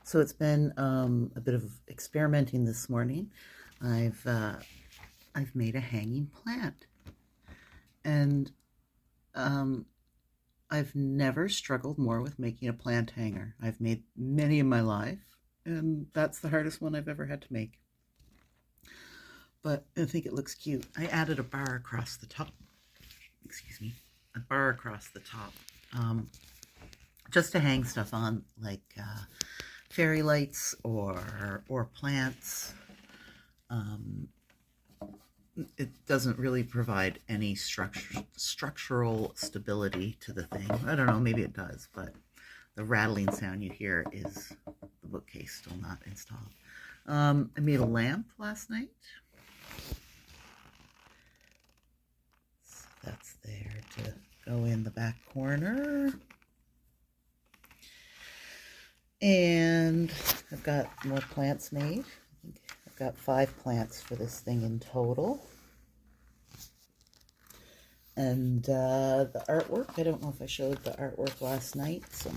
So it's been a bit of experimenting this morning. I've made a hanging plant, and I've never struggled more with making a plant hanger. I've made many in my life, and that's the hardest one I've ever had to make. But I think it looks cute. I added a bar across the top. Excuse me, a bar across the top, just to hang stuff on, like fairy lights or plants. It doesn't really provide any structural stability to the thing. I don't know, maybe it does, but the rattling sound you hear is the bookcase still not installed. I made a lamp last night. So that's there to go in the back corner. And I've got more plants made. I've got 5 plants for this thing in total. And the artwork, I don't know if I showed the artwork last night's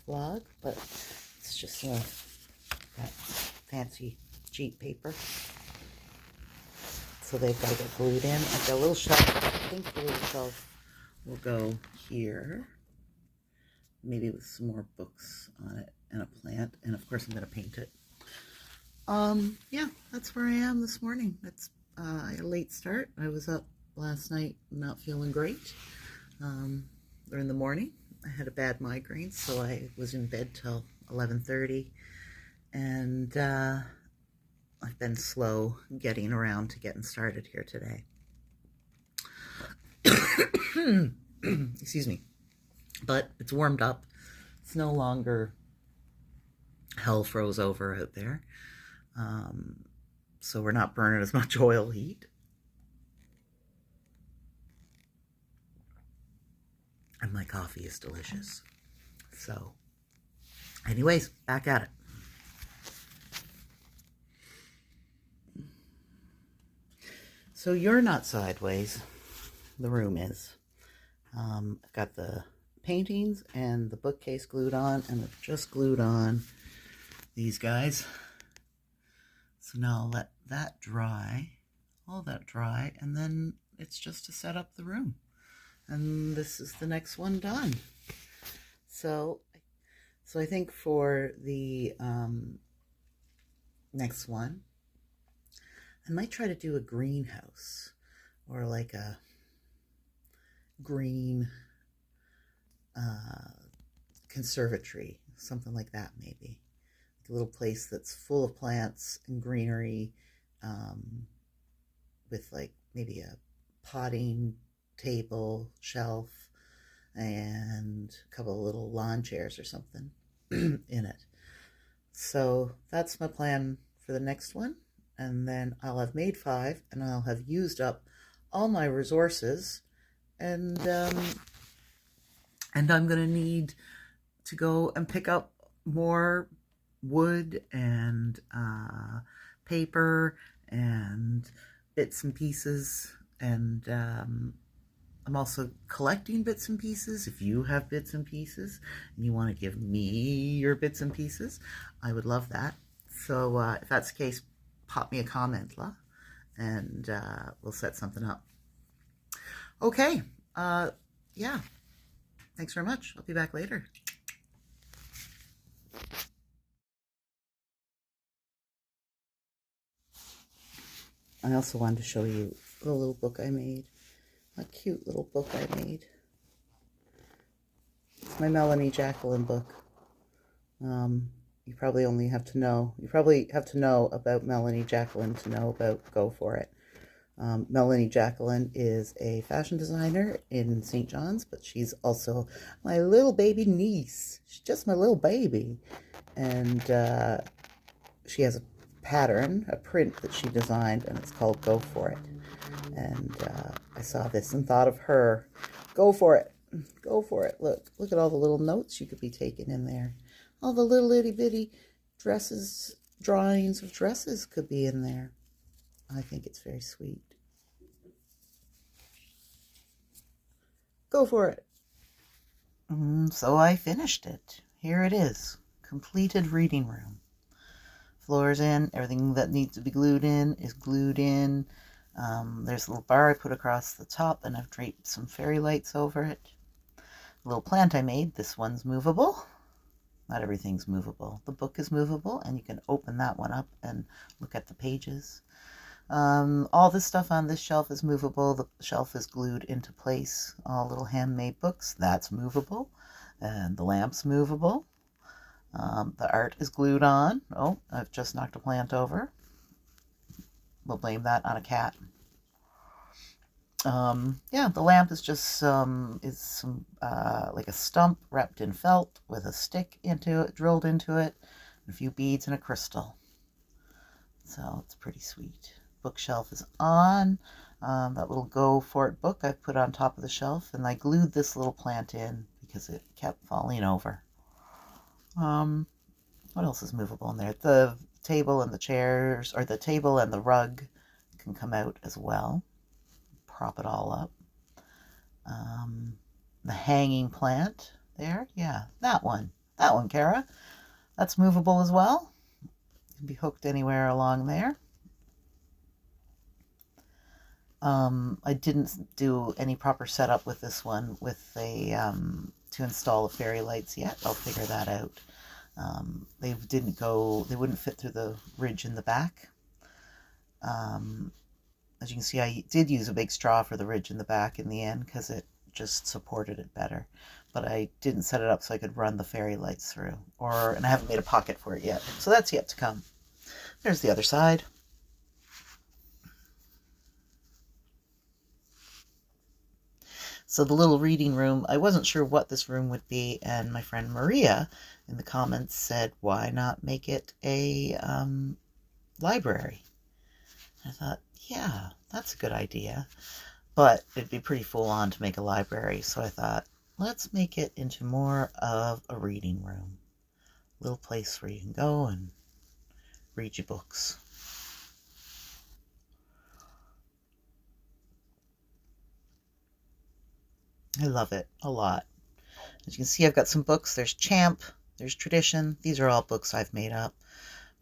vlog, but it's just that fancy cheap paper. So they've got to get glued in. I've got a little shelf. I think the little shelf will go here. Maybe with some more books on it and a plant. And of course I'm going to paint it. Yeah, that's where I am this morning. It's I had a late start. I was up last night not feeling great. Or in the morning. I had a bad migraine, so I was in bed till 11:30. And I've been slow getting around to getting started here today. Excuse me. But it's warmed up. It's no longer hell froze over out there. So we're not burning as much oil heat. And my coffee is delicious. So, anyways, back at it. So you're not sideways. The room is. I've got the paintings and the bookcase glued on, and I've just glued on these guys. So now I'll let that dry, all that dry, and then it's just to set up the room. And this is the next one done. So I think for the next one, I might try to do a greenhouse, or like a green conservatory, something like that, maybe. Like a little place that's full of plants and greenery, with like maybe a potting table, shelf, and a couple of little lawn chairs or something in it. So that's my plan for the next one. And then I'll have made 5, and I'll have used up all my resources, and I'm going to need to go and pick up more wood and paper and bits and pieces. And I'm also collecting bits and pieces. If you have bits and pieces and you want to give me your bits and pieces, I would love that. So if that's the case, pop me a comment, and we'll set something up. Okay. Yeah. Thanks very much. I'll be back later. I also wanted to show you the little book I made. A cute little book I made. It's my Melanie Jacqueline book. You probably have to know about Melanie Jacqueline to know about Go For It. Melanie Jacqueline is a fashion designer in St. John's, but she's also my little baby niece. She's just my little baby. And she has a pattern, a print that she designed, and it's called Go For It. And I saw this and thought of her. Go for it. Go for it. Look at all the little notes you could be taking in there. All the little itty bitty dresses, drawings of dresses could be in there. I think it's very sweet. Go for it. So I finished it. Here it is. completed reading room. Floor's in, everything that needs to be glued in is glued in. There's a little bar I put across the top, and I've draped some fairy lights over it. The little plant I made, this one's movable. Not everything's movable. The book is movable, and you can open that one up and look at the pages. All this stuff on this shelf is movable. The shelf is glued into place. All little handmade books, that's movable. And the lamp's movable. The art is glued on. Oh, I've just knocked a plant over. We'll blame that on a cat. Yeah, the lamp is just like a stump wrapped in felt with a stick drilled into it, and a few beads and a crystal. So it's pretty sweet. Bookshelf is on. That little Go For It book I put on top of the shelf, and I glued this little plant in because it kept falling over. What else is movable in there? The table and the chairs, or the table and the rug can come out as well. Prop it all up. The hanging plant there, yeah, that one, Kara. That's movable as well. It can be hooked anywhere along there. I didn't do any proper setup with this one with a to install the fairy lights yet. I'll figure that out. They wouldn't fit through the ridge in the back. As you can see, I did use a big straw for the ridge in the back in the end because it just supported it better. But I didn't set it up so I could run the fairy lights through. And I haven't made a pocket for it yet. So that's yet to come. There's the other side. So the little reading room, I wasn't sure what this room would be, and my friend Maria in the comments said, why not make it a library? I thought, yeah, that's a good idea, but it'd be pretty full on to make a library, so I thought, let's make it into more of a reading room. A little place where you can go and read your books. I love it a lot. As you can see, I've got some books. There's Champ, there's Tradition. These are all books I've made up.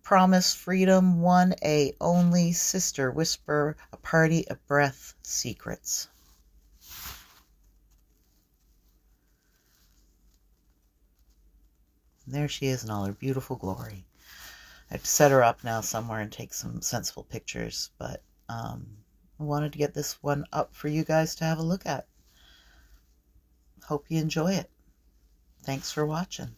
Promise, Freedom, 1A Only, Sister Whisper, A Party, A Breath, Secrets. And there she is in all her beautiful glory. I have to set her up now somewhere and take some sensible pictures, but I wanted to get this one up for you guys to have a look at. Hope you enjoy it. Thanks for watching.